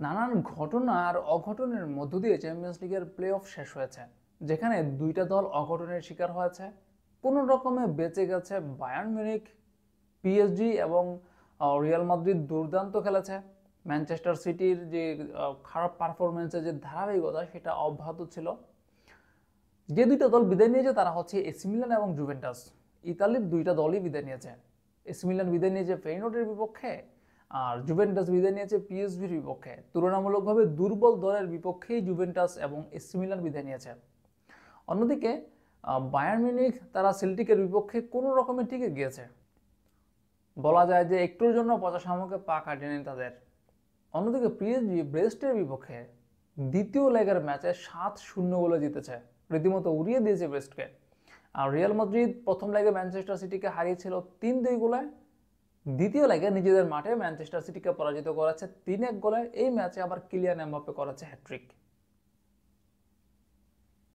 নানান ঘটনা আর অঘটনের মধ্য দিয়ে চ্যাম্পিয়ন্স লিগের প্লে অফ শেষ হয়েছে, যেখানে দুইটা দল অঘটনের শিকার হয়েছে। কোনো রকমে বেঁচে গেছে বায়ার্ন মিউনিখ, পিএসজি এবং রিয়াল মাদ্রিদ দুর্দান্ত খেলেছে। ম্যানচেস্টার সিটির যে খারাপ পারফরমেন্সের যে ধারাবাহিকতা সেটা অব্যাহত ছিল। যে দুইটা দল বিদায় নিয়েছে তারা হচ্ছে এসি মিলান এবং জুভেন্টাস। ইতালির দুইটা দলই বিদায় নিয়েছে। এসি মিলান বিদায় নিয়েছে ফেইনোর্ডের বিপক্ষে, আর জুভেন্টাস বিদায় নিয়েছে পিএসভির বিপক্ষে। তুলনামূলকভাবে দুর্বল দলের বিপক্ষেই জুভেন্টাস এবং এসি মিলান বিদায় নিয়েছে। অন্যদিকে বায়ার্ন মিউনিখ তারা সেল্টিকের বিপক্ষে কোনো রকমে টিকে গিয়েছে, বলা যায় যে একটুর জন্য পচা শামুকে পা কাটেনি তাদের। অন্যদিকে পিএসজি ব্রেস্টের বিপক্ষে দ্বিতীয় লেগের ম্যাচে 7-0 গোলে জিতেছে, রীতিমতো উড়িয়ে দিয়েছে ব্রেস্টকে। আর রিয়াল মাদ্রিদ প্রথম লেগে ম্যানচেস্টার সিটিকে হারিয়েছিল 3-2 গোলে। দ্বিতীয় লেগে নিজেদের মাঠে ম্যানচেস্টার সিটিকে পরাজিত করেছে 3-1 গোলে। এই ম্যাচে আবার কিলিয়ান এমবাপ্পে করেছে হ্যাট্রিক।